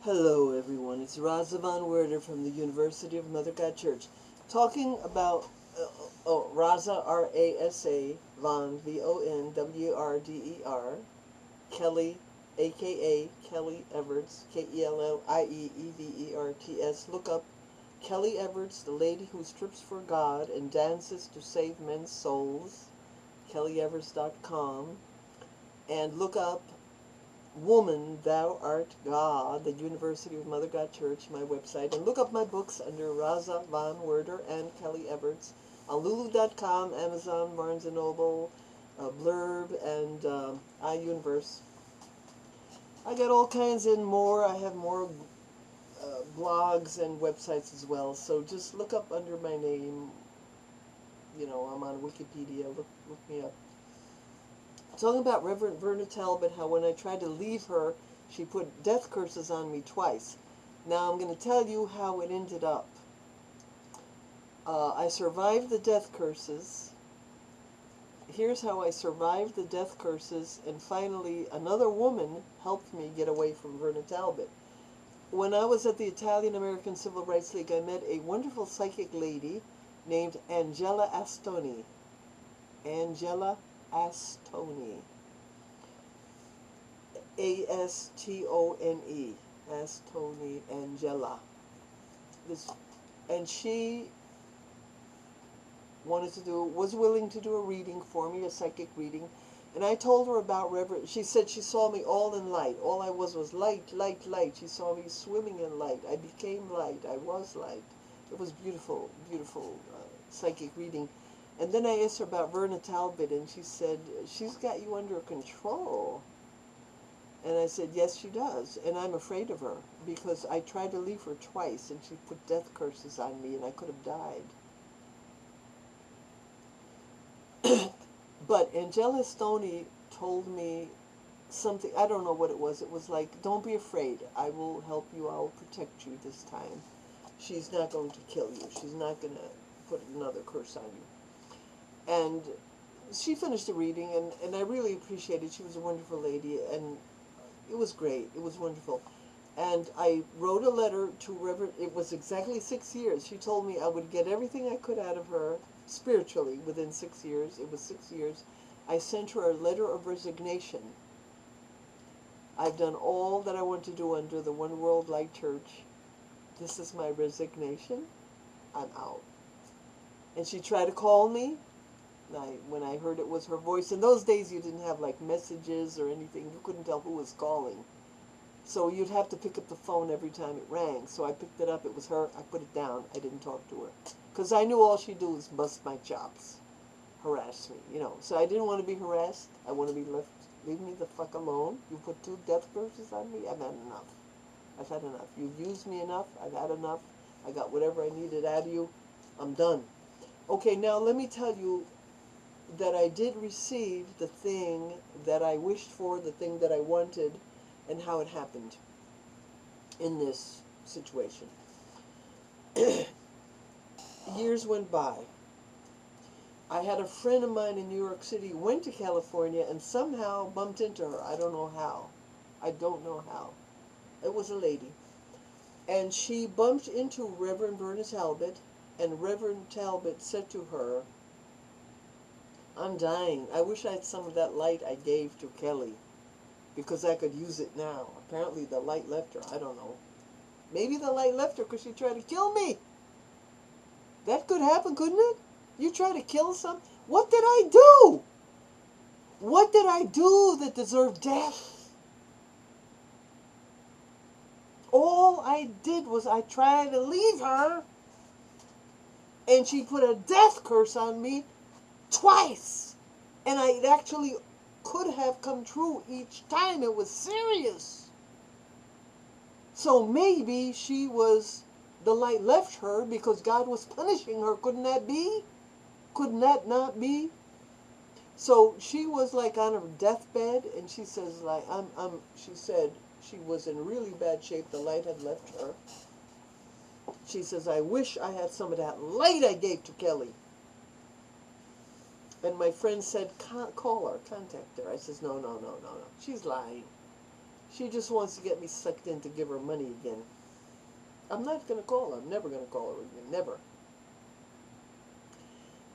Hello everyone, it's RASA VON WERDER from the University of Mother God Church, talking about RASA, R-A-S-A, Von, V-O-N-W-R-D-E-R, Kellie, a.k.a. Kellie Everts, K-E-L-L-I-E-E-V-E-R-T-S. Look up Kellie Everts, the lady who strips for God and dances to save men's souls, kellieeverts.com, and look up Woman, Thou Art God, the University of Mother God Church, my website, and look up my books under RASA VON WERDER and Kellie Everts on Lulu.com, Amazon, Barnes & Noble, Blurb, and iUniverse. I got all kinds and more. I have more blogs and websites as well, so just look up under my name. You know, I'm on Wikipedia. Look me up. Talking about Reverend Verna Talbot, how when I tried to leave her, she put death curses on me twice. Now I'm going to tell you how it ended up. I survived the death curses. Here's how I survived the death curses, and finally another woman helped me get away from Verna Talbot. When I was at the Italian American Civil Rights League, I met a wonderful psychic lady named Angela Astoni. Angela Astoni, A-S-T-O-N-E, Astoni, Angela. And she was willing to do a reading for me, a psychic reading. And I told her about Reverend. She said she saw me all in light. All I was light, light, light. She saw me swimming in light. I became light. I was light. It was beautiful, beautiful psychic reading. And then I asked her about Verna Talbot, and she said, she's got you under control. And I said, yes, she does. And I'm afraid of her, because I tried to leave her twice, and she put death curses on me, and I could have died. But Angela Stoney told me something, I don't know what it was. It was like, don't be afraid. I will help you. I will protect you this time. She's not going to kill you. She's not going to put another curse on you. And she finished the reading, and I really appreciated it. She was a wonderful lady, and it was great. It was wonderful. And I wrote a letter to Reverend, it was exactly 6 years. She told me I would get everything I could out of her spiritually within 6 years. It was 6 years. I sent her a letter of resignation. I've done all that I want to do under the One World Light Church. This is my resignation. I'm out. And she tried to call me. When I heard it was her voice, in those days you didn't have like messages or anything. You couldn't tell who was calling. So you'd have to pick up the phone every time it rang. So I picked it up. It was her. I put it down. I didn't talk to her. Because I knew all she'd do was bust my chops. Harass me, you know. So I didn't want to be harassed. I want to be left. Leave me the fuck alone. You put 2 death curses on me. I've had enough. I've had enough. You've used me enough. I've had enough. I got whatever I needed out of you. I'm done. Okay, now let me tell you that I did receive the thing that I wished for, the thing that I wanted, and how it happened in this situation. Years went by. I had a friend of mine in New York City, went to California, and somehow bumped into her. I don't know how. I don't know how. It was a lady. And she bumped into Reverend Verna Talbot, and Reverend Talbot said to her, I'm dying. I wish I had some of that light I gave to Kellie, because I could use it now. Apparently the light left her. I don't know. Maybe the light left her because she tried to kill me. That could happen, couldn't it? You try to kill some? What did I do? What did I do that deserved death? All I did was I tried to leave her, and she put a death curse on me twice. And it actually could have come true each time. It was serious. So maybe she was, the light left her because God was punishing her. Couldn't that be? Couldn't that not be? So she was like on her deathbed, and she says like, she said she was in really bad shape. The light had left her. She says, I wish I had some of that light I gave to Kellie. And my friend said, call her, contact her. I says, no. She's lying. She just wants to get me sucked in to give her money again. I'm not going to call her. I'm never going to call her again. Never.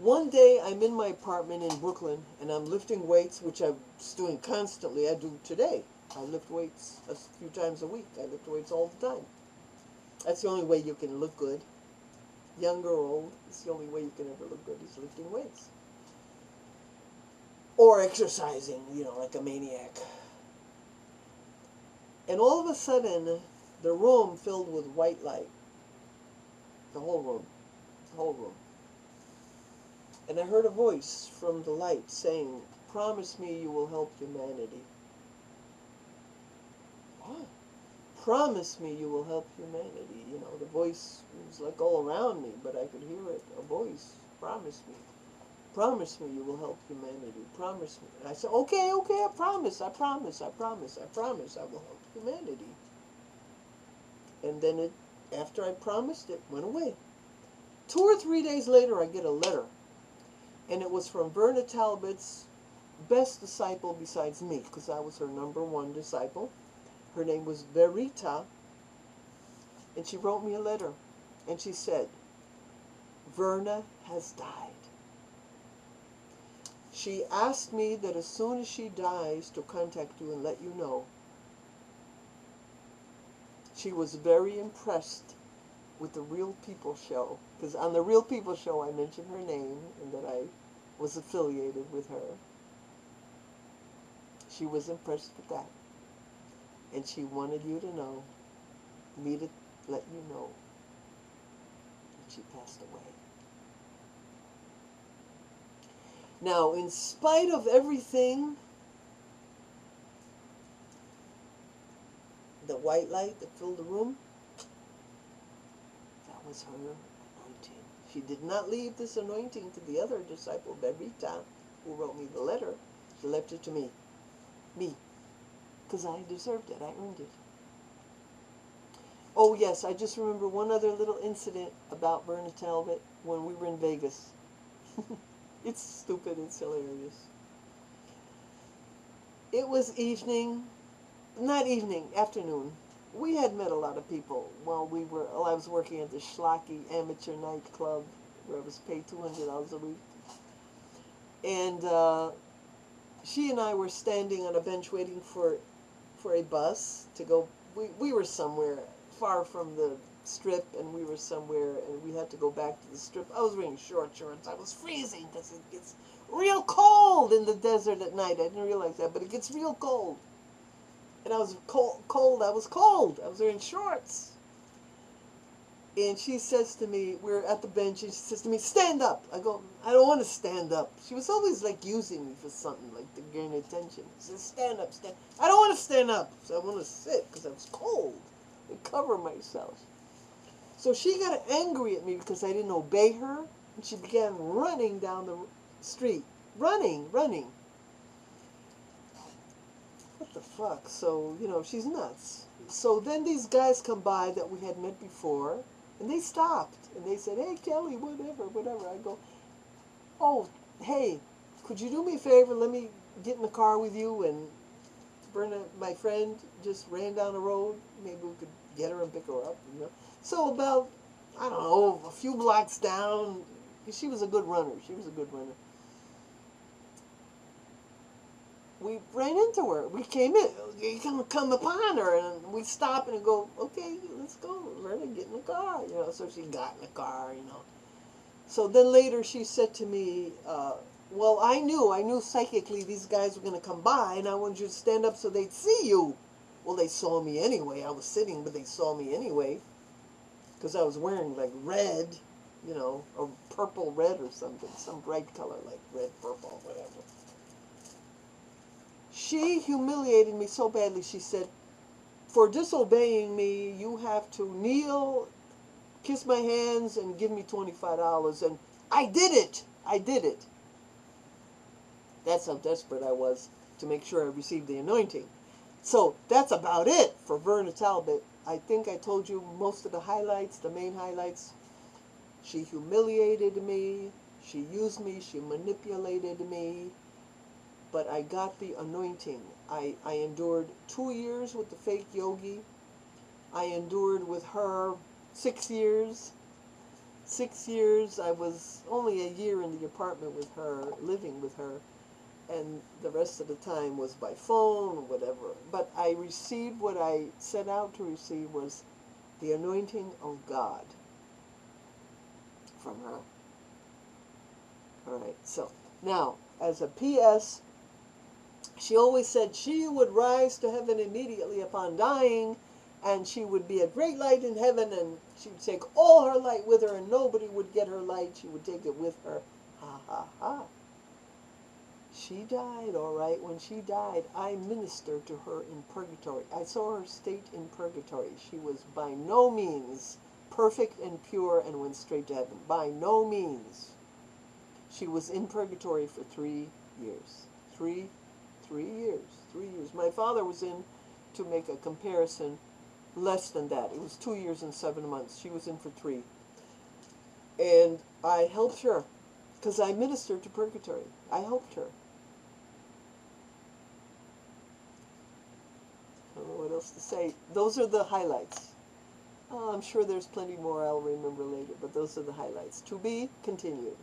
One day I'm in my apartment in Brooklyn and I'm lifting weights, which I'm doing constantly. I do today. I lift weights a few times a week. I lift weights all the time. That's the only way you can look good. Young or old, it's the only way you can ever look good is lifting weights. Or exercising, you know, like a maniac. And all of a sudden, the room filled with white light. The whole room. The whole room. And I heard a voice from the light saying, "Promise me you will help humanity." What? Promise me you will help humanity. You know, the voice was like all around me, but I could hear it. A voice. Promise me. Promise me you will help humanity. Promise me. And I said, okay, I promise, I promise, I promise, I promise I will help humanity. And then after I promised, it went away. 2 or 3 days later, I get a letter. And it was from Verna Talbot's best disciple besides me, because I was her #1 disciple. Her name was Verita. And she wrote me a letter. And she said, "Verna has died. She asked me that as soon as she dies to contact you and let you know. She was very impressed with the Real People show." Because on the Real People show I mentioned her name and that I was affiliated with her. She was impressed with that. And she wanted you to know, me to let you know that she passed away. Now, in spite of everything, the white light that filled the room, that was her anointing. She did not leave this anointing to the other disciple, Berita, who wrote me the letter. She left it to me. Me. Because I deserved it. I earned it. Oh, yes, I just remember one other little incident about Verna Talbot when we were in Vegas. It's stupid. It's hilarious. It was afternoon. We had met a lot of people while I was working at the Schlocky amateur nightclub where I was paid $200 a week. And she and I were standing on a bench waiting for a bus to go. We were somewhere far from the strip, and we were somewhere, and we had to go back to the strip. I was wearing shorts. I was freezing because it gets real cold in the desert at night. I didn't realize that, but it gets real cold. And I was cold. I was cold. I was wearing shorts. And she says to me, we're at the bench, and she says to me, "Stand up." I go, "I don't want to stand up." She was always like using me for something, like to gain attention. She says, "Stand up, stand." I don't want to stand up, so I want to sit because I was cold and cover myself. So she got angry at me because I didn't obey her, and she began running down the street. Running. What the fuck? So, she's nuts. So then these guys come by that we had met before, and they stopped, and they said, "Hey, Kelly, whatever. I go, "Oh, hey, could you do me a favor? Let me get in the car with you." And Berna, my friend, just ran down the road. Maybe we could get her and pick her up, So about, I don't know, a few blocks down, she was a good runner. We ran into her. We came in. We come upon her, and we stop and go, "Okay, let's go. Let her get in the car." So she got in the car, So then later she said to me, "Well, I knew psychically these guys were going to come by, and I wanted you to stand up so they'd see you." Well, they saw me anyway. I was sitting, but they saw me anyway, because I was wearing like red, or purple red or something, some bright color like red, purple, whatever. She humiliated me so badly. She said, "For disobeying me, you have to kneel, kiss my hands, and give me $25. And I did it. That's how desperate I was to make sure I received the anointing. So that's about it for Verna Talbot. I think I told you most of the highlights, the main highlights. She humiliated me. She used me. She manipulated me. But I got the anointing. I endured 2 years with the fake yogi. I endured with her 6 years. 6 years. I was only a year in the apartment with her, living with her, and the rest of the time was by phone or whatever. But I received what I set out to receive, was the anointing of God from her. All right, so now, as a P.S., she always said she would rise to heaven immediately upon dying, and she would be a great light in heaven, and she would take all her light with her, and nobody would get her light. She would take it with her. Ha, ha, ha. She died, all right. When she died, I ministered to her in purgatory. I saw her state in purgatory. She was by no means perfect and pure and went straight to heaven. By no means. She was in purgatory for 3 years. 3 years. 3 years. My father was in, to make a comparison, less than that. It was 2 years and 7 months. She was in for 3. And I helped her because I ministered to purgatory. I helped her. I don't know what else to say. Those are the highlights. I'm sure there's plenty more I'll remember later, but those are the highlights. To be continued.